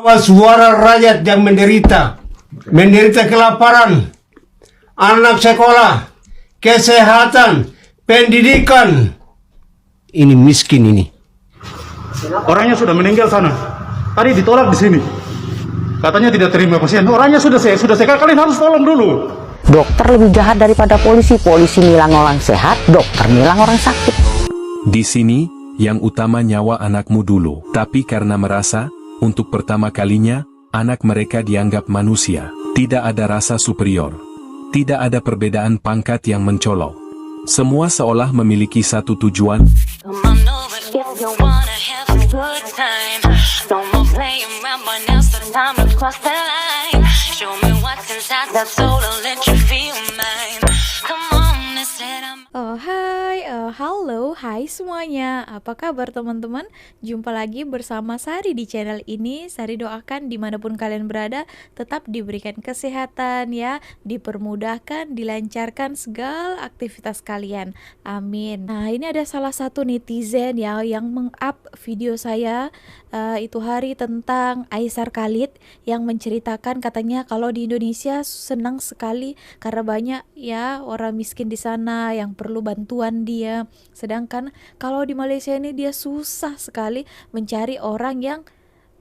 Suara rakyat yang menderita kelaparan, anak sekolah, kesehatan, pendidikan. Ini miskin ini. Orangnya sudah meninggal sana. Tadi ditolak di sini. Katanya tidak terima pasien. Orangnya sudah saya kalian harus tolong dulu. Dokter lebih jahat daripada polisi. Polisi nilang orang sehat, dokter nilang orang sakit. Di sini, yang utama nyawa anakmu dulu. Tapi karena merasa, untuk pertama kalinya, anak mereka dianggap manusia. Tidak ada rasa superior. Tidak ada perbedaan pangkat yang mencolok. Semua seolah memiliki satu tujuan. Halo, hai semuanya. Apa kabar teman-teman? Jumpa lagi bersama Sari di channel ini. Sari doakan dimanapun kalian berada tetap diberikan kesehatan ya, dipermudahkan, dilancarkan segala aktivitas kalian. Amin. Nah, ini ada salah satu netizen ya yang meng-up video saya itu hari tentang Aisar Khalid yang menceritakan katanya kalau di Indonesia senang sekali karena banyak ya orang miskin di sana yang perlu bantuan dia. Sedangkan kalau di Malaysia ini dia susah sekali mencari orang yang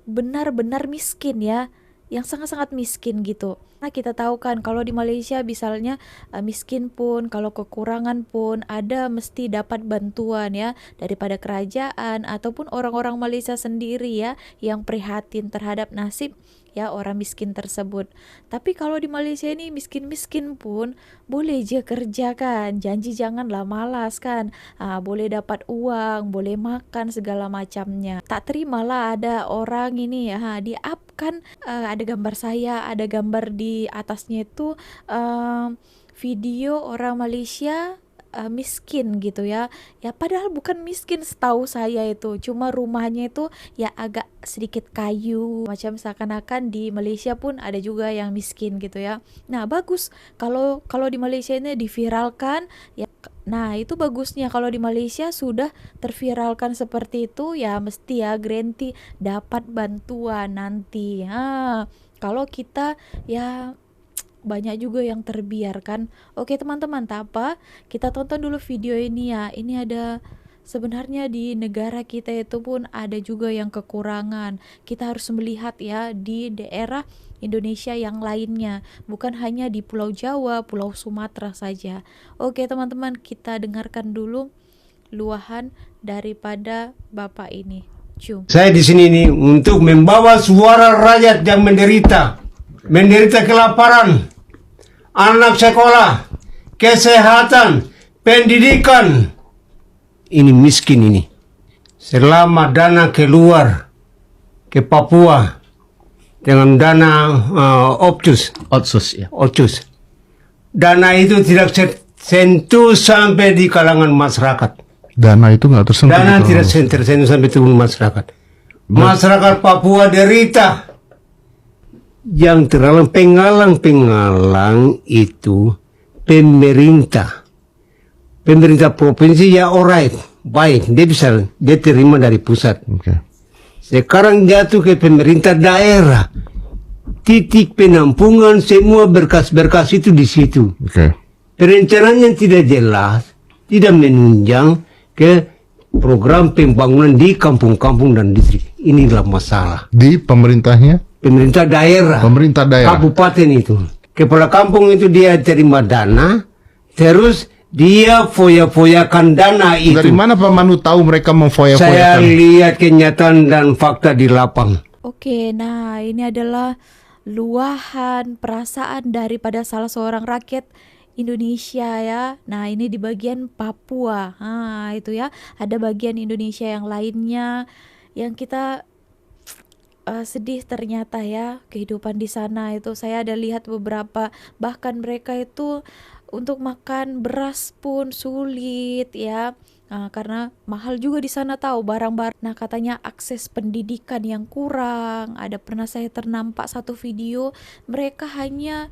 benar-benar miskin ya, yang sangat-sangat miskin gitu. Nah, kita tahu kan kalau di Malaysia misalnya miskin pun, kalau kekurangan pun ada mesti dapat bantuan ya daripada kerajaan ataupun orang-orang Malaysia sendiri ya yang prihatin terhadap nasib ya orang miskin tersebut. Tapi kalau di Malaysia ini miskin-miskin pun boleh je kerja kan, janji janganlah malas kan, boleh dapat uang, boleh makan segala macamnya. Tak terimalah ada orang ini ya di up kan, ada gambar saya, ada gambar di atasnya itu video orang Malaysia miskin gitu ya padahal bukan miskin setahu saya, itu cuma rumahnya itu ya agak sedikit kayu, macam seakan-akan di Malaysia pun ada juga yang miskin gitu ya. Nah, bagus kalau di Malaysia ini diviralkan ya. Nah, itu bagusnya kalau di Malaysia sudah terviralkan seperti itu ya mesti ya garanti dapat bantuan nanti. Kalau kita ya banyak juga yang terbiarkan. Oke teman-teman, tak apa, kita tonton dulu video ini ya. Ini ada sebenarnya di negara kita itu pun ada juga yang kekurangan. Kita harus melihat ya di daerah Indonesia yang lainnya, bukan hanya di Pulau Jawa, Pulau Sumatera saja. Oke teman-teman, kita dengarkan dulu luahan daripada Bapak ini. Saya di sini nih untuk membawa suara rakyat yang menderita kelaparan, anak sekolah, kesehatan, pendidikan. Ini miskin ini. Selama dana keluar ke Papua dengan dana Otsus, ya. dana itu tidak sentuh sampai di kalangan masyarakat. Dana itu nggak tersentuh. Dana tidak tersentuh sampai turun masyarakat. Masyarakat Papua derita. Yang terlalu pengalang-pengalang itu pemerintah provinsi ya alright, baik, dia terima dari pusat. Sekarang jatuh ke pemerintah daerah, titik penampungan semua berkas-berkas itu di situ. Perencanaannya tidak jelas, tidak menunjang ke program pembangunan di kampung-kampung dan distrik. Inilah masalah Di pemerintah daerah, kabupaten itu. Kepala kampung itu dia terima dana, terus dia foya-foyakan dana itu. Dari mana Pak Manu tahu mereka memfoya-foyakan? Saya lihat kenyataan dan fakta di lapang. Oke, nah ini adalah luahan perasaan daripada salah seorang rakyat Indonesia ya. Nah, ini di bagian Papua. Itu ya. Ada bagian Indonesia yang lainnya yang kita sedih ternyata ya kehidupan di sana itu. Saya ada lihat beberapa, bahkan mereka itu untuk makan beras pun sulit ya. Karena mahal juga di sana tahu barang-barang. Nah, katanya akses pendidikan yang kurang. Ada pernah saya ternampak satu video mereka hanya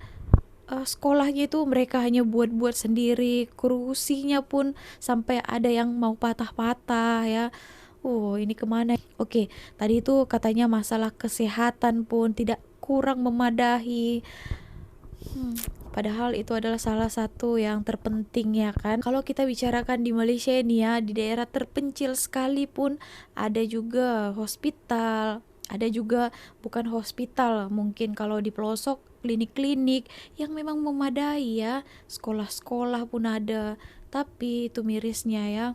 sekolahnya itu mereka hanya buat-buat sendiri, kursinya pun sampai ada yang mau patah-patah ya. ini kemana? Oke, tadi itu katanya masalah kesehatan pun tidak kurang memadai. Padahal itu adalah salah satu yang terpenting ya kan. Kalau kita bicarakan di Malaysia ini ya, di daerah terpencil sekalipun ada juga hospital, ada juga bukan hospital, mungkin kalau di pelosok klinik-klinik yang memang memadai ya, sekolah-sekolah pun ada. Tapi itu mirisnya ya,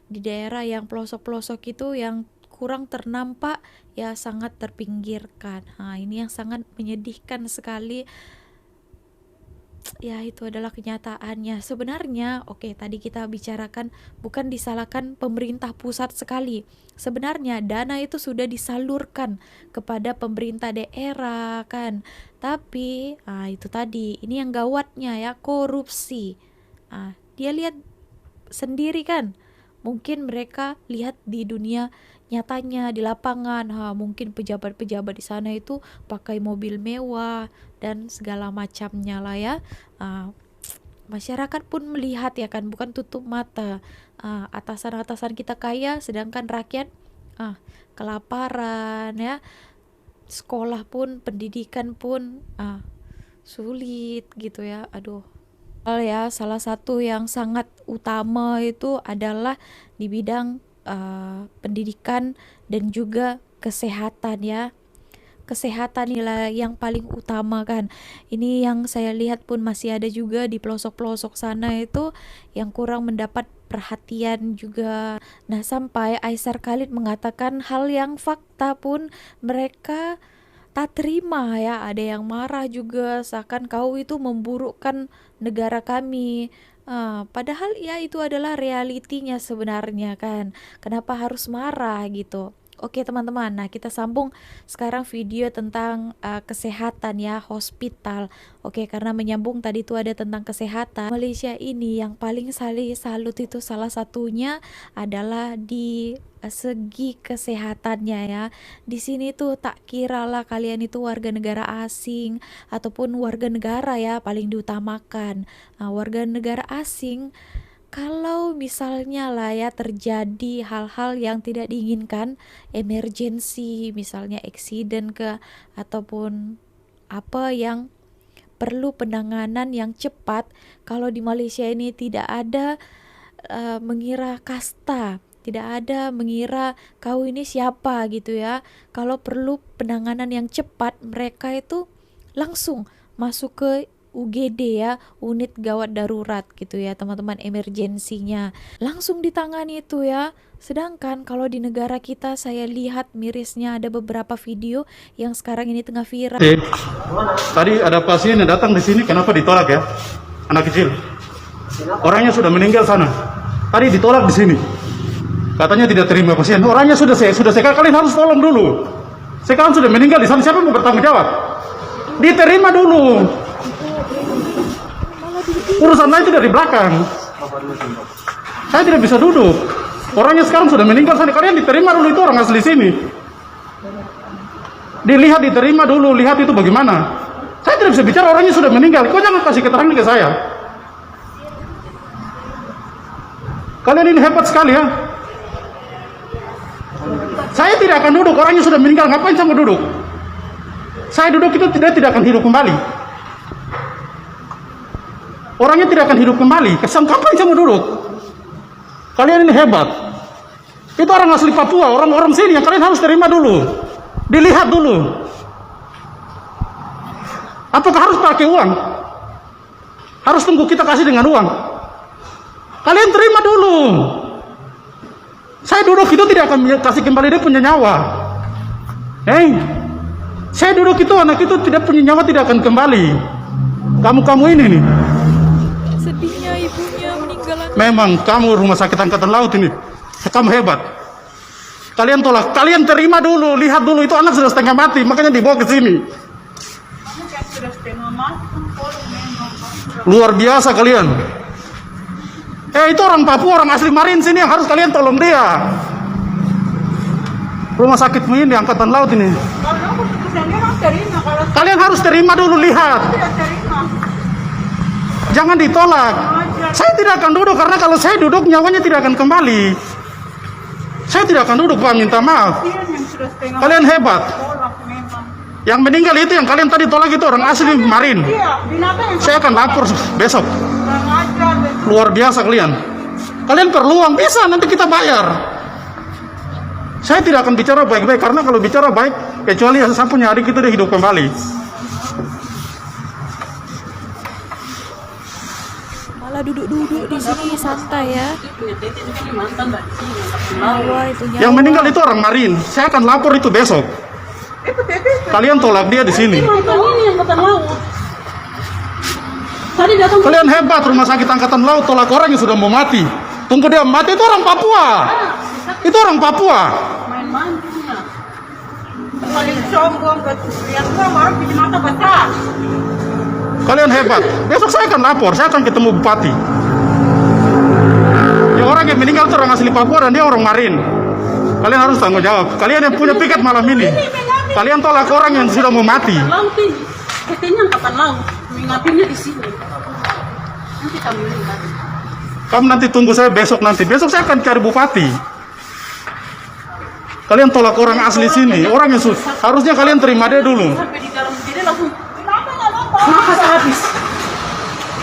di daerah yang pelosok-pelosok itu yang kurang ternampak ya sangat terpinggirkan. Ini yang sangat menyedihkan sekali. Ya itu adalah kenyataannya. Sebenarnya tadi kita bicarakan bukan disalahkan pemerintah pusat sekali. Sebenarnya dana itu sudah disalurkan kepada pemerintah daerah kan. Tapi itu tadi, ini yang gawatnya ya, korupsi. Dia lihat sendiri kan. Mungkin mereka lihat di dunia nyatanya di lapangan, mungkin pejabat-pejabat di sana itu pakai mobil mewah dan segala macamnya lah ya. Masyarakat pun melihat ya kan, bukan tutup mata. Atasan-atasan kita kaya, sedangkan rakyat kelaparan ya. Sekolah pun, pendidikan pun sulit gitu ya. Aduh. Ya, salah satu yang sangat utama itu adalah di bidang pendidikan dan juga kesehatan ya. Kesehatan inilah yang paling utama kan. Ini yang saya lihat pun masih ada juga di pelosok-pelosok sana itu yang kurang mendapat perhatian juga. Nah, sampai Aisar Khalid mengatakan hal yang fakta pun mereka tak terima ya. Ada yang marah juga, seakan kau itu memburukkan negara kami. Padahal ya itu adalah realitinya sebenarnya kan. Kenapa harus marah gitu? Oke teman-teman, nah kita sambung sekarang video tentang kesehatan ya, hospital. Karena menyambung tadi itu ada tentang kesehatan. Malaysia ini yang paling salut itu salah satunya adalah di segi kesehatannya ya. Di sini tuh tak kiralah kalian itu warga negara asing ataupun warga negara ya, paling diutamakan. Warga negara asing, kalau misalnya lah ya terjadi hal-hal yang tidak diinginkan, emergency, misalnya accident ataupun apa yang perlu penanganan yang cepat, kalau di Malaysia ini tidak ada mengira kasta, tidak ada mengira kau ini siapa gitu ya. Kalau perlu penanganan yang cepat, mereka itu langsung masuk ke UGD ya, unit gawat darurat gitu ya teman-teman, emergensinya langsung ditangani itu ya. Sedangkan kalau di negara kita, saya lihat mirisnya ada beberapa video yang sekarang ini tengah viral. Tadi ada pasien yang datang di sini, kenapa ditolak ya? Anak kecil, orangnya sudah meninggal sana, tadi ditolak di sini, katanya tidak terima pasien. Orangnya sudah saya kalian harus tolong dulu. Sekarang sudah meninggal di sana, siapa yang mau bertanggung jawab? Diterima dulu. Urusan lain itu dari belakang. Saya tidak bisa duduk. Orangnya sekarang sudah meninggal sana. Kalian diterima dulu, itu orang asli sini. Dilihat, diterima dulu, lihat itu bagaimana. Saya tidak bisa bicara, orangnya sudah meninggal. Kau jangan kasih keterangan ke saya. Kalian ini hebat sekali ya. Saya tidak akan duduk, orangnya sudah meninggal. Ngapain saya mau duduk? Saya duduk itu tidak akan hidup kembali. Orangnya tidak akan hidup kembali. Kapan saya mau duduk? Kalian ini hebat. Itu orang asli Papua, orang-orang sini yang kalian harus terima dulu. Dilihat dulu. Apakah harus pakai uang? Harus tunggu kita kasih dengan uang? Kalian terima dulu. Saya duduk itu tidak akan kasih kembali dia punya nyawa. Saya duduk itu, anak itu tidak punya nyawa, tidak akan kembali. Kamu ini nih. Sedihnya ibunya meninggal. Memang kamu rumah sakit angkatan laut ini, kamu hebat. Kalian tolak, kalian terima dulu, lihat dulu, itu anak sudah setengah mati, makanya dibawa ke sini. Luar biasa kalian. Itu orang Papua, orang asli Marin sini yang harus kalian tolong dia. Rumah sakitmu ini angkatan laut ini. Kalian harus terima dulu, lihat. Jangan ditolak. Saya tidak akan duduk, karena kalau saya duduk nyawanya tidak akan kembali. Saya tidak akan duduk Pak, minta maaf. Kalian hebat. Yang meninggal itu yang kalian tadi tolak itu orang asli Marin. Saya akan lapor besok. Luar biasa kalian. Kalian perlu uang, bisa nanti kita bayar. Saya tidak akan bicara baik-baik, karena kalau bicara baik, kecuali saya punya adik itu dia hidup kembali. Malah duduk-duduk di sini santai ya. Wah, itu nyawa. Yang meninggal itu orang Marin. Saya akan lapor itu besok. Kalian tolak dia di sini. Kalian hebat, Rumah Sakit Angkatan Laut tolak orang yang sudah mau mati. Tunggu dia mati, itu orang Papua. Itu orang Papua. Kalian hebat. Besok saya akan lapor, saya akan ketemu bupati. Ya, orang yang meninggal itu orang asli Papua dan dia orang Marin. Kalian harus tanggung jawab. Kalian yang punya piket malam ini. Kalian tolak orang yang sudah mau mati. Katanya angkatan laut, mengapinya di sini. Nanti kami lihat. Kamu nanti tunggu saya besok nanti. Besok saya akan cari bupati. Kalian tolak orang asli sini. Orang yang harusnya kalian terima dia dulu. Sampai di dalam sini langsung nafas habis.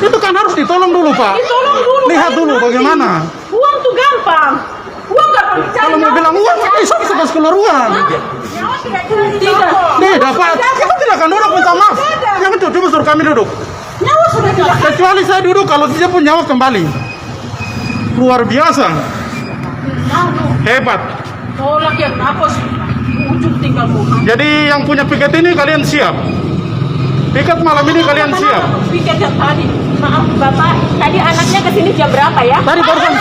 Itu kan harus ditolong dulu, Pak. Ditolong dulu. Lihat dulu bagaimana. Uang tuh gampang. Uang gampang dicari. Kalau mau bilang uang, kita bisa keluar uang. Tidak. Tidak, Pak. Kita tidak akan duduk, minta maaf. Jangan coba suruh kami duduk. Nyawa sudah tidak. Kecuali saya duduk kalau dia pun nyawa kembali. Luar biasa. Hebat. Tolak yang nafas. Ujung tinggal Muhammad. Jadi yang punya piket ini kalian siap. Piket malam ini kalian siap. Piket yang tadi. Maaf Bapak, tadi anaknya kesini jam berapa ya? Tadi barusan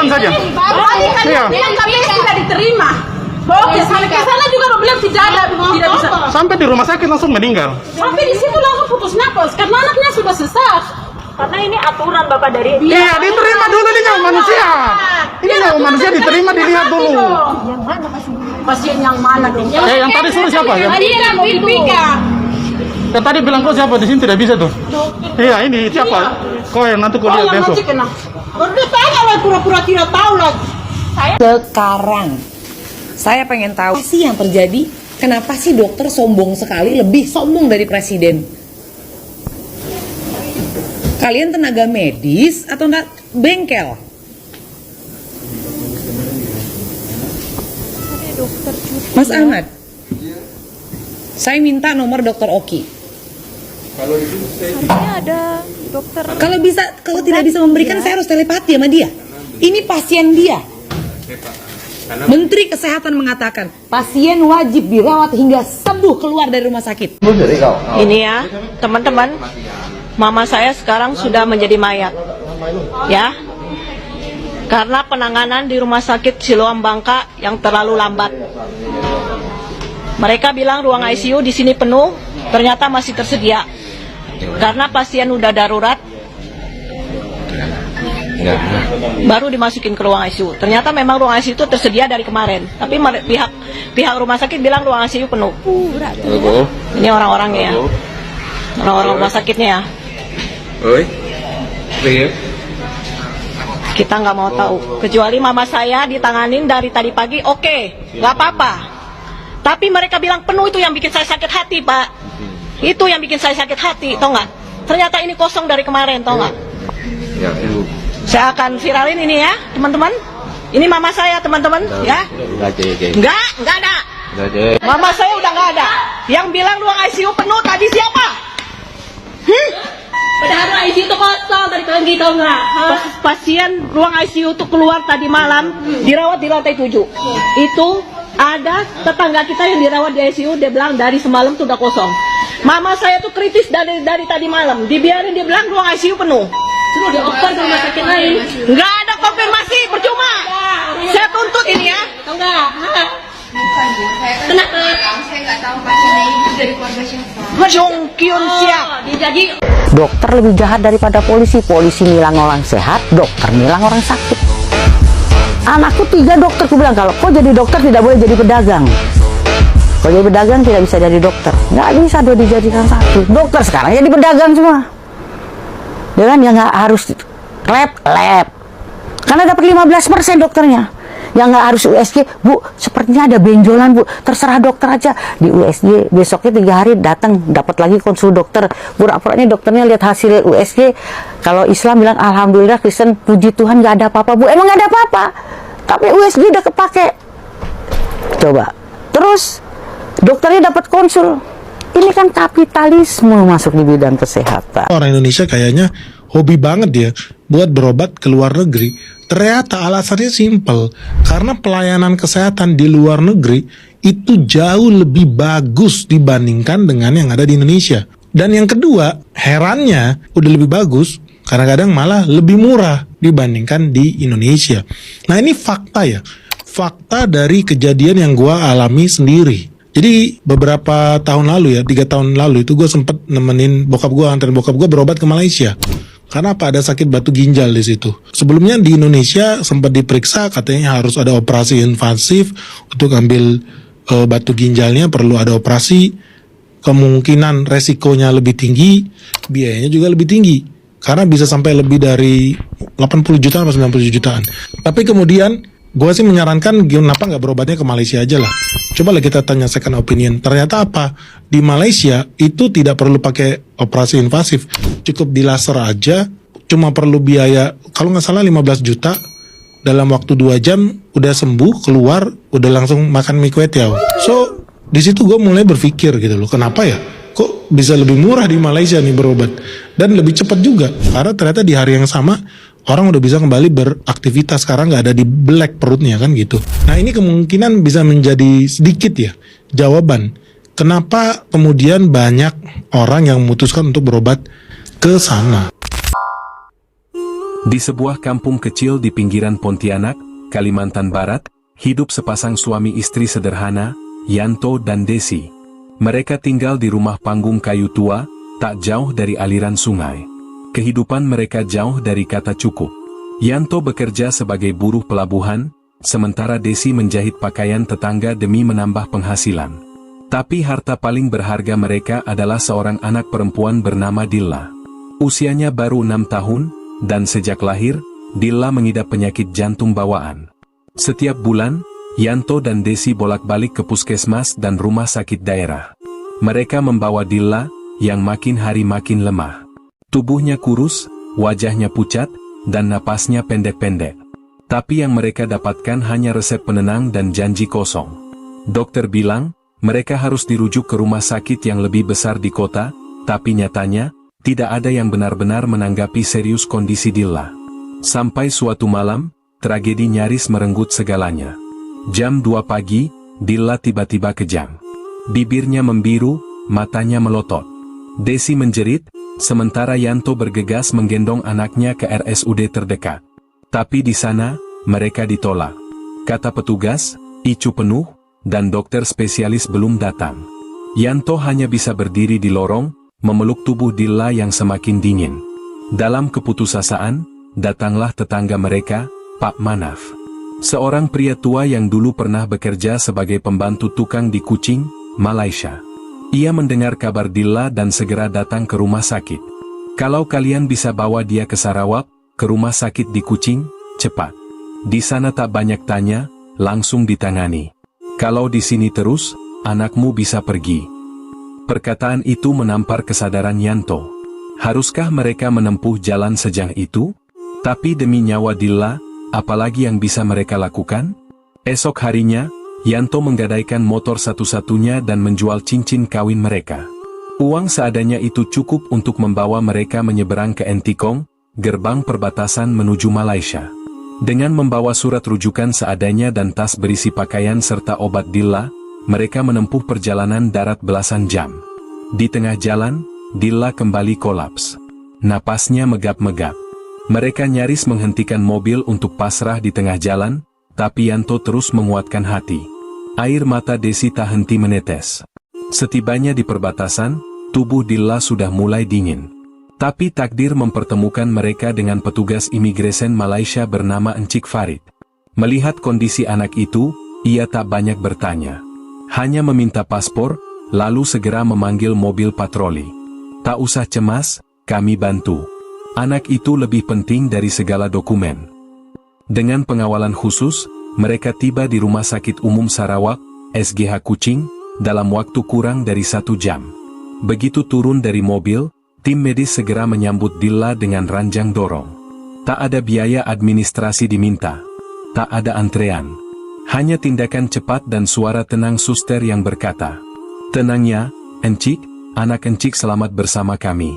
saja. Iya. Kami sudah diterima. Oke, sampai ke sana juga bilang tidak ada, tidak bisa. Sampai di rumah sakit langsung meninggal. Sampai di situ langsung putus nafas karena anaknya sudah sesak. Karena ini aturan Bapak dari Iya, diterima dulu ini nyawa manusia. Ini nyawa manusia diterima, dilihat dulu. Yang mana pasien yang mana dong? Yang tadi suruh siapa ya? Tadi yang mobil Pika. Yang tadi bilang kok siapa di sini tidak bisa tuh. Iya, ini siapa? Kau yang nanti kau lihat besok. Baru tanya lah pura-pura tidak tahu lah. Sekarang saya pengen tahu apa sih yang terjadi. Kenapa sih dokter sombong sekali, lebih sombong dari presiden? Kalian tenaga medis atau enggak bengkel? Dokter cuti. Mas Ahmad, saya minta nomor dokter Oki. Harusnya ada dokter. Kalau tidak bisa memberikan, saya harus telepati sama dia. Ini pasien dia. Menteri Kesehatan mengatakan pasien wajib dirawat hingga sembuh keluar dari rumah sakit. Ini ya, teman-teman, mama saya sekarang sudah menjadi mayat, ya, karena penanganan di rumah sakit Siloam Bangka yang terlalu lambat. Mereka bilang ruang ICU di sini penuh, ternyata masih tersedia, karena pasien udah darurat. Baru dimasukin ke ruang ICU. Ternyata memang ruang ICU itu tersedia dari kemarin. Tapi pihak rumah sakit bilang ruang ICU penuh. Ini orang-orangnya ya. Orang-orang rumah sakitnya ya. Kita nggak mau tahu. Kecuali mama saya ditanganin dari tadi pagi, oke, nggak apa-apa. Tapi mereka bilang penuh, itu yang bikin saya sakit hati, Pak. Itu yang bikin saya sakit hati, tau nggak? Ternyata ini kosong dari kemarin, tau nggak? Ya, Ibu. Saya akan viralin ini ya, teman-teman. Ini mama saya, teman-teman, ya. Enggak ada. Mama saya udah nggak ada. Yang bilang ruang ICU penuh tadi siapa? Padahal ruang ICU itu kosong tadi pagi, tau nggak? Pasien ruang ICU itu keluar tadi malam, dirawat di lantai 7. Itu ada tetangga kita yang dirawat di ICU, dia bilang dari semalam tuh udah kosong. Mama saya tuh kritis dari tadi malam, dibiarin, dia bilang ruang ICU penuh. Suruh dioper ke rumah sakit lain. Nggak ada konfirmasi, percuma. Saya tuntut ini ya. Tahu nggak? Kenapa? Saya nggak tahu pasiennya itu dari keluarga siapa. Jong Kyun siap. Jadi Dokter lebih jahat daripada polisi. Polisi nilang orang sehat, dokter nilang orang sakit. Anakku 3 dokter, aku bilang kalau kau jadi dokter tidak boleh jadi pedagang. Kalau jadi pedagang tidak bisa jadi dokter. Nggak bisa dijadikan satu. Dokter sekarang jadi pedagang semua. Dia kan ya nggak harus lab. Karena dapat 15% dokternya. Yang nggak harus USG, Bu, sepertinya ada benjolan, Bu. Terserah dokter aja. Di USG, besoknya 3 hari datang, dapat lagi konsul dokter. Pura-puranya dokternya lihat hasil USG. Kalau Islam bilang, Alhamdulillah, Kristen, puji Tuhan nggak ada apa-apa, Bu. Emang nggak ada apa-apa. Tapi USG udah kepake. Coba. Terus, dokternya dapat konsul. Ini kan kapitalisme masuk di bidang kesehatan. Orang Indonesia kayaknya hobi banget dia buat berobat ke luar negeri. Ternyata alasannya simpel, karena pelayanan kesehatan di luar negeri itu jauh lebih bagus dibandingkan dengan yang ada di Indonesia. Dan yang kedua, herannya udah lebih bagus, kadang-kadang malah lebih murah dibandingkan di Indonesia. Nah ini fakta ya, fakta dari kejadian yang gua alami sendiri. Jadi beberapa tahun lalu ya, 3 tahun lalu itu gue sempet nemenin bokap gue, anterin bokap gue berobat ke Malaysia. Karena apa? Ada sakit batu ginjal di situ. Sebelumnya di Indonesia sempat diperiksa, katanya harus ada operasi invasif untuk ambil batu ginjalnya, perlu ada operasi. Kemungkinan resikonya lebih tinggi, biayanya juga lebih tinggi. Karena bisa sampai lebih dari 80 jutaan atau 90 jutaan. Tapi kemudian gue sih menyarankan kenapa nggak berobatnya ke Malaysia aja lah. Coba lah kita tanya second opinion. Ternyata apa? Di Malaysia itu tidak perlu pakai operasi invasif. Cukup di laser aja. Cuma perlu biaya, kalau nggak salah 15 juta. Dalam waktu 2 jam udah sembuh, keluar, udah langsung makan mie kue tiaw. So, di situ gue mulai berpikir gitu loh. Kenapa ya? Kok bisa lebih murah di Malaysia nih berobat? Dan lebih cepat juga. Karena ternyata di hari yang sama, orang udah bisa kembali beraktivitas, sekarang nggak ada di black perutnya kan gitu. Nah ini kemungkinan bisa menjadi sedikit ya jawaban kenapa kemudian banyak orang yang memutuskan untuk berobat ke sana. Di sebuah kampung kecil di pinggiran Pontianak, Kalimantan Barat, hidup sepasang suami istri sederhana, Yanto dan Desi. Mereka tinggal di rumah panggung kayu tua, tak jauh dari aliran sungai. Kehidupan mereka jauh dari kata cukup. Yanto bekerja sebagai buruh pelabuhan, sementara Desi menjahit pakaian tetangga demi menambah penghasilan. Tapi harta paling berharga mereka adalah seorang anak perempuan bernama Dilla. Usianya baru 6 tahun, dan sejak lahir, Dilla mengidap penyakit jantung bawaan. Setiap bulan, Yanto dan Desi bolak-balik ke puskesmas dan rumah sakit daerah. Mereka membawa Dilla, yang makin hari makin lemah. Tubuhnya kurus, wajahnya pucat, dan napasnya pendek-pendek. Tapi yang mereka dapatkan hanya resep penenang dan janji kosong. Dokter bilang, mereka harus dirujuk ke rumah sakit yang lebih besar di kota, tapi nyatanya, tidak ada yang benar-benar menanggapi serius kondisi Dilla. Sampai suatu malam, tragedi nyaris merenggut segalanya. Jam 2 pagi, Dilla tiba-tiba kejang. Bibirnya membiru, matanya melotot. Desi menjerit, sementara Yanto bergegas menggendong anaknya ke RSUD terdekat. Tapi di sana, mereka ditolak. Kata petugas, ICU penuh, dan dokter spesialis belum datang. Yanto hanya bisa berdiri di lorong, memeluk tubuh Dilla yang semakin dingin. Dalam keputusasaan, datanglah tetangga mereka, Pak Manaf. Seorang pria tua yang dulu pernah bekerja sebagai pembantu tukang di Kuching, Malaysia. Ia mendengar kabar Dilla dan segera datang ke rumah sakit. Kalau kalian bisa bawa dia ke Sarawak, ke rumah sakit di Kuching, cepat. Di sana tak banyak tanya, langsung ditangani. Kalau di sini terus, anakmu bisa pergi. Perkataan itu menampar kesadaran Yanto. Haruskah mereka menempuh jalan sejauh itu? Tapi demi nyawa Dilla, apalagi yang bisa mereka lakukan? Esok harinya, Yanto menggadaikan motor satu-satunya dan menjual cincin kawin mereka. Uang seadanya itu cukup untuk membawa mereka menyeberang ke Entikong, gerbang perbatasan menuju Malaysia. Dengan membawa surat rujukan seadanya dan tas berisi pakaian serta obat Dilla, mereka menempuh perjalanan darat belasan jam. Di tengah jalan, Dilla kembali kolaps. Napasnya megap-megap. Mereka nyaris menghentikan mobil untuk pasrah di tengah jalan, tapi Yanto terus menguatkan hati. Air mata Desi tak henti menetes. Setibanya di perbatasan, tubuh Dilla sudah mulai dingin. Tapi takdir mempertemukan mereka dengan petugas imigresen Malaysia bernama Encik Farid. Melihat kondisi anak itu, ia tak banyak bertanya. Hanya meminta paspor, lalu segera memanggil mobil patroli. Tak usah cemas, kami bantu. Anak itu lebih penting dari segala dokumen. Dengan pengawalan khusus, mereka tiba di Rumah Sakit Umum Sarawak, SGH Kuching, dalam waktu kurang dari 1 jam. Begitu turun dari mobil, tim medis segera menyambut Dilla dengan ranjang dorong. Tak ada biaya administrasi diminta. Tak ada antrean. Hanya tindakan cepat dan suara tenang suster yang berkata, "Tenangnya, Encik, anak Encik selamat bersama kami."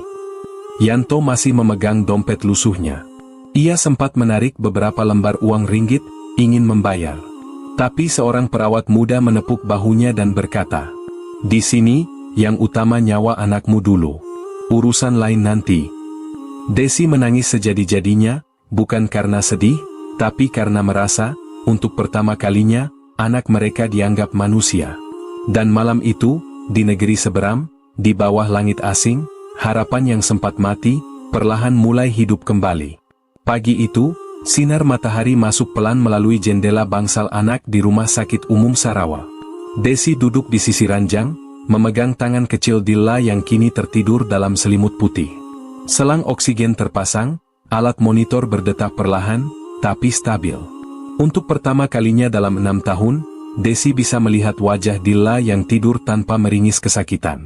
Yanto masih memegang dompet lusuhnya. Ia sempat menarik beberapa lembar uang ringgit, ingin membayar. Tapi seorang perawat muda menepuk bahunya dan berkata, "Di sini, yang utama nyawa anakmu dulu. Urusan lain nanti." Desi menangis sejadi-jadinya, bukan karena sedih, tapi karena merasa, untuk pertama kalinya, anak mereka dianggap manusia. Dan malam itu, di negeri seberang, di bawah langit asing, harapan yang sempat mati, perlahan mulai hidup kembali. Pagi itu, sinar matahari masuk pelan melalui jendela bangsal anak di Rumah Sakit Umum Sarawak. Desi duduk di sisi ranjang, memegang tangan kecil Dilla yang kini tertidur dalam selimut putih. Selang oksigen terpasang, alat monitor berdetak perlahan, tapi stabil. Untuk pertama kalinya dalam 6 tahun, Desi bisa melihat wajah Dilla yang tidur tanpa meringis kesakitan.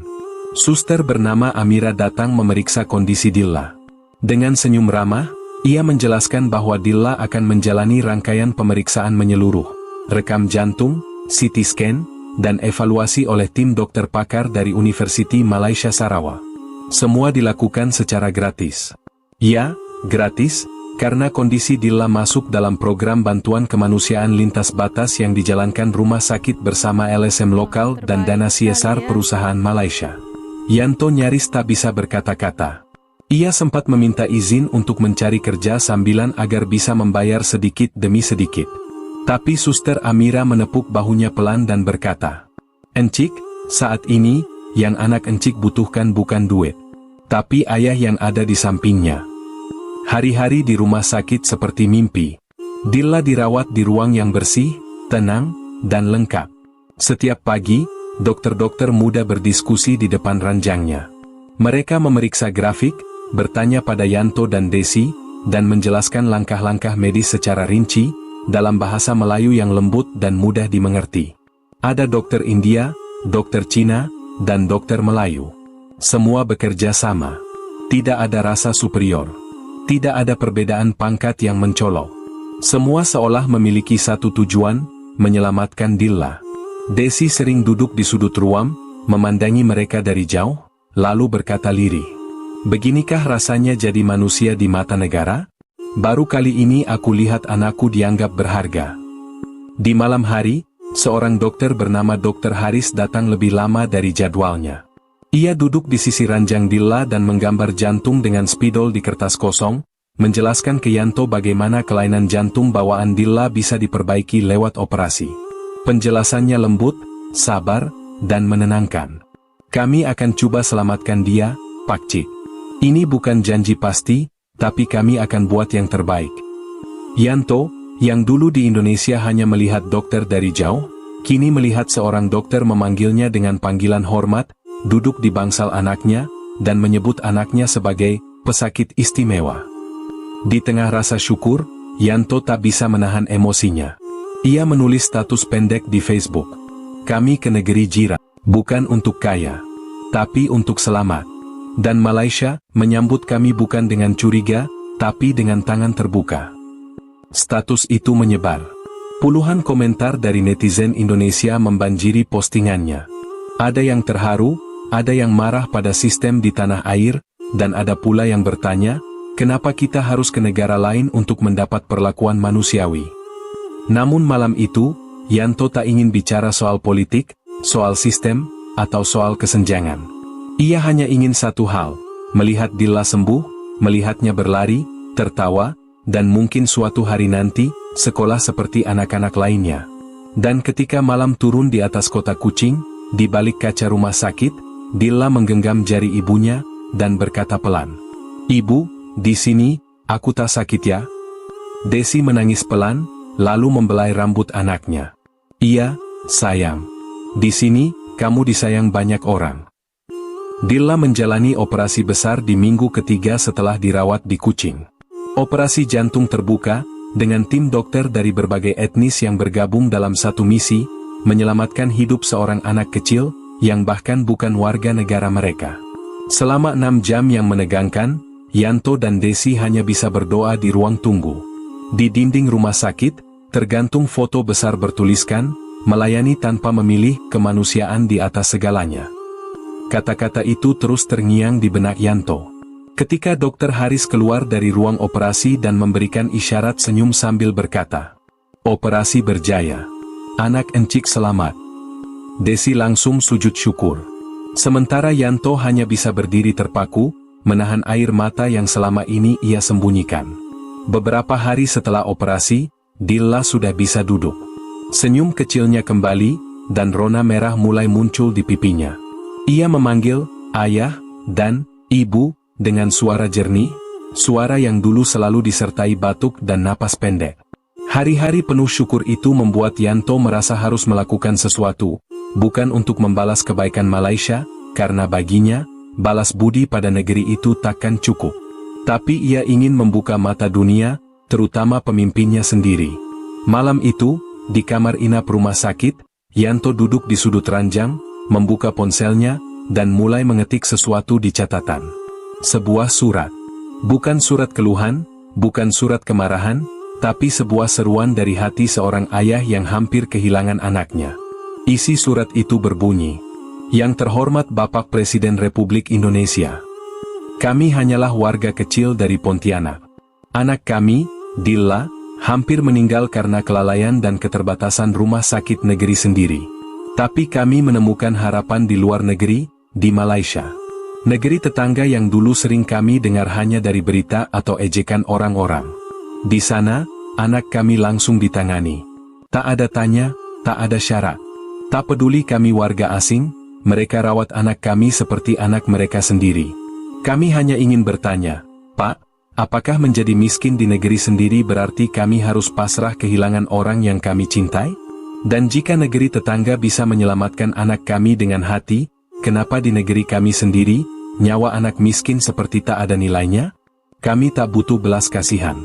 Suster bernama Amira datang memeriksa kondisi Dilla. Dengan senyum ramah, ia menjelaskan bahwa Dilla akan menjalani rangkaian pemeriksaan menyeluruh, rekam jantung, CT scan, dan evaluasi oleh tim dokter pakar dari Universiti Malaysia Sarawak. Semua dilakukan secara gratis. Ya, gratis, karena kondisi Dilla masuk dalam program bantuan kemanusiaan lintas batas yang dijalankan rumah sakit bersama LSM lokal dan dana CSR perusahaan Malaysia. Yanto nyaris tak bisa berkata-kata. Ia sempat meminta izin untuk mencari kerja sambilan agar bisa membayar sedikit demi sedikit. Tapi suster Amira menepuk bahunya pelan dan berkata, "Encik, saat ini, yang anak Encik butuhkan bukan duit, tapi ayah yang ada di sampingnya." Hari-hari di rumah sakit seperti mimpi. Dilla dirawat di ruang yang bersih, tenang, dan lengkap. Setiap pagi, dokter-dokter muda berdiskusi di depan ranjangnya. Mereka memeriksa grafik, bertanya pada Yanto dan Desi, dan menjelaskan langkah-langkah medis secara rinci, dalam bahasa Melayu yang lembut dan mudah dimengerti. Ada dokter India, dokter Cina, dan dokter Melayu. Semua bekerja sama. Tidak ada rasa superior. Tidak ada perbedaan pangkat yang mencolok. Semua seolah memiliki satu tujuan, menyelamatkan Dilla. Desi sering duduk di sudut ruang, memandangi mereka dari jauh, lalu berkata lirih, "Beginikah rasanya jadi manusia di mata negara? Baru kali ini aku lihat anakku dianggap berharga." Di malam hari, seorang dokter bernama Dr. Haris datang lebih lama dari jadwalnya. Ia duduk di sisi ranjang Dilla dan menggambar jantung dengan spidol di kertas kosong, menjelaskan ke Yanto bagaimana kelainan jantung bawaan Dilla bisa diperbaiki lewat operasi. Penjelasannya lembut, sabar, dan menenangkan. "Kami akan coba selamatkan dia, Pak Cik. Ini bukan janji pasti, tapi kami akan buat yang terbaik." Yanto, yang dulu di Indonesia hanya melihat dokter dari jauh, kini melihat seorang dokter memanggilnya dengan panggilan hormat, duduk di bangsal anaknya, dan menyebut anaknya sebagai pesakit istimewa. Di tengah rasa syukur, Yanto tak bisa menahan emosinya. Ia menulis status pendek di Facebook. "Kami ke negeri jiran, bukan untuk kaya, tapi untuk selamat. Dan Malaysia menyambut kami bukan dengan curiga, tapi dengan tangan terbuka." Status itu menyebar. Puluhan komentar dari netizen Indonesia membanjiri postingannya. Ada yang terharu, ada yang marah pada sistem di tanah air, dan ada pula yang bertanya, kenapa kita harus ke negara lain untuk mendapat perlakuan manusiawi? Namun malam itu, Yanto tak ingin bicara soal politik, soal sistem, atau soal kesenjangan. Ia hanya ingin satu hal, melihat Dilla sembuh, melihatnya berlari, tertawa, dan mungkin suatu hari nanti, sekolah seperti anak-anak lainnya. Dan ketika malam turun di atas kota Kuching, di balik kaca rumah sakit, Dilla menggenggam jari ibunya, dan berkata pelan, "Ibu, di sini, aku tak sakit ya?" Desi menangis pelan, lalu membelai rambut anaknya. "Iya, sayang. Di sini, kamu disayang banyak orang." Dilla menjalani operasi besar di minggu ketiga setelah dirawat di Kuching. Operasi jantung terbuka, dengan tim dokter dari berbagai etnis yang bergabung dalam satu misi, menyelamatkan hidup seorang anak kecil, yang bahkan bukan warga negara mereka. Selama 6 jam yang menegangkan, Yanto dan Desi hanya bisa berdoa di ruang tunggu. Di dinding rumah sakit, tergantung foto besar bertuliskan, melayani tanpa memilih, kemanusiaan di atas segalanya. Kata-kata itu terus terngiang di benak Yanto. Ketika Dr. Haris keluar dari ruang operasi dan memberikan isyarat senyum sambil berkata, "Operasi berjaya. Anak encik selamat." Desi langsung sujud syukur. Sementara Yanto hanya bisa berdiri terpaku, menahan air mata yang selama ini ia sembunyikan. Beberapa hari setelah operasi, Dilla sudah bisa duduk. Senyum kecilnya kembali, dan rona merah mulai muncul di pipinya. Ia memanggil ayah dan ibu dengan suara jernih, suara yang dulu selalu disertai batuk dan napas pendek. Hari-hari penuh syukur itu membuat Yanto merasa harus melakukan sesuatu, bukan untuk membalas kebaikan Malaysia, karena baginya, balas budi pada negeri itu takkan cukup. Tapi ia ingin membuka mata dunia, terutama pemimpinnya sendiri. Malam itu, di kamar inap rumah sakit, Yanto duduk di sudut ranjang, membuka ponselnya, dan mulai mengetik sesuatu di catatan. Sebuah surat. Bukan surat keluhan, bukan surat kemarahan, tapi sebuah seruan dari hati seorang ayah yang hampir kehilangan anaknya. Isi surat itu berbunyi, "Yang terhormat Bapak Presiden Republik Indonesia. Kami hanyalah warga kecil dari Pontianak. Anak kami, Dilla, hampir meninggal karena kelalaian dan keterbatasan rumah sakit negeri sendiri. Tapi kami menemukan harapan di luar negeri, di Malaysia. Negeri tetangga yang dulu sering kami dengar hanya dari berita atau ejekan orang-orang. Di sana, anak kami langsung ditangani. Tak ada tanya, tak ada syarat. Tak peduli kami warga asing, mereka rawat anak kami seperti anak mereka sendiri. Kami hanya ingin bertanya, Pak, apakah menjadi miskin di negeri sendiri berarti kami harus pasrah kehilangan orang yang kami cintai? Dan jika negeri tetangga bisa menyelamatkan anak kami dengan hati, kenapa di negeri kami sendiri, nyawa anak miskin seperti tak ada nilainya? Kami tak butuh belas kasihan.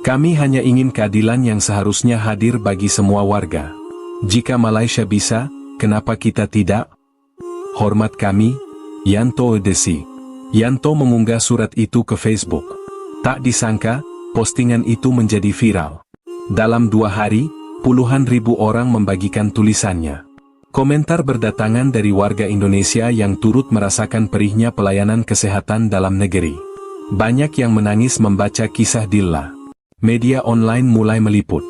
Kami hanya ingin keadilan yang seharusnya hadir bagi semua warga. Jika Malaysia bisa, kenapa kita tidak? Hormat kami, Yanto Desi." Yanto mengunggah surat itu ke Facebook. Tak disangka, postingan itu menjadi viral. Dalam 2 hari, puluhan ribu orang membagikan tulisannya. Komentar berdatangan dari warga Indonesia yang turut merasakan perihnya pelayanan kesehatan dalam negeri. Banyak yang menangis membaca kisah Dilla. Media online mulai meliput.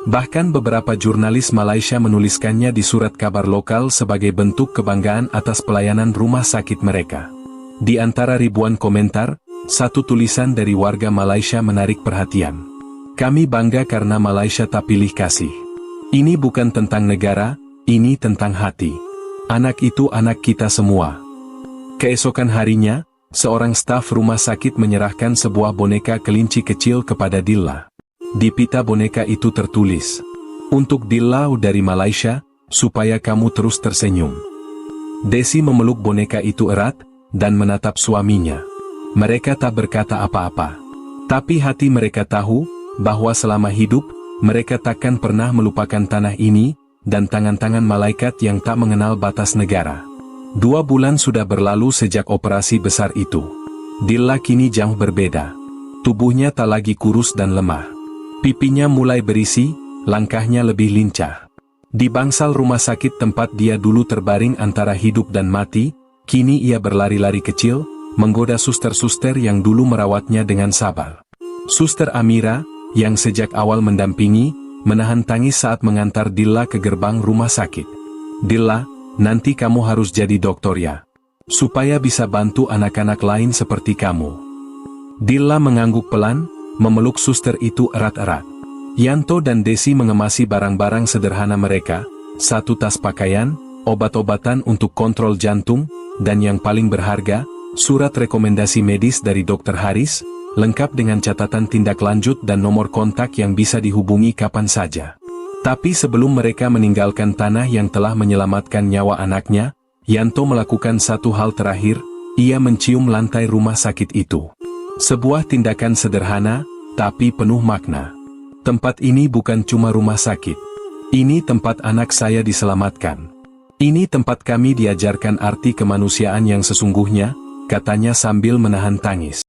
Bahkan beberapa jurnalis Malaysia menuliskannya di surat kabar lokal sebagai bentuk kebanggaan atas pelayanan rumah sakit mereka. Di antara ribuan komentar, satu tulisan dari warga Malaysia menarik perhatian. "Kami bangga karena Malaysia tak pilih kasih. Ini bukan tentang negara, ini tentang hati. Anak itu anak kita semua." Keesokan harinya, seorang staf rumah sakit menyerahkan sebuah boneka kelinci kecil kepada Dilla. Di pita boneka itu tertulis, "Untuk Dilla dari Malaysia, supaya kamu terus tersenyum." Desi memeluk boneka itu erat, dan menatap suaminya. Mereka tak berkata apa-apa. Tapi hati mereka tahu, bahwa selama hidup, mereka takkan pernah melupakan tanah ini, dan tangan-tangan malaikat yang tak mengenal batas negara. 2 bulan sudah berlalu sejak operasi besar itu. Dilla kini jauh berbeda. Tubuhnya tak lagi kurus dan lemah. Pipinya mulai berisi, langkahnya lebih lincah. Di bangsal rumah sakit tempat dia dulu terbaring antara hidup dan mati, kini ia berlari-lari kecil, menggoda suster-suster yang dulu merawatnya dengan sabar. Suster Amira, yang sejak awal mendampingi, menahan tangis saat mengantar Dilla ke gerbang rumah sakit. "Dilla, nanti kamu harus jadi dokter ya. Supaya bisa bantu anak-anak lain seperti kamu." Dilla mengangguk pelan, memeluk suster itu erat-erat. Yanto dan Desi mengemasi barang-barang sederhana mereka, 1 tas pakaian, obat-obatan untuk kontrol jantung, dan yang paling berharga, surat rekomendasi medis dari Dr. Haris, lengkap dengan catatan tindak lanjut dan nomor kontak yang bisa dihubungi kapan saja. Tapi sebelum mereka meninggalkan tanah yang telah menyelamatkan nyawa anaknya, Yanto melakukan satu hal terakhir, ia mencium lantai rumah sakit itu. Sebuah tindakan sederhana, tapi penuh makna. Tempat ini bukan cuma rumah sakit. Ini tempat anak saya diselamatkan. Ini tempat kami diajarkan arti kemanusiaan yang sesungguhnya, katanya sambil menahan tangis.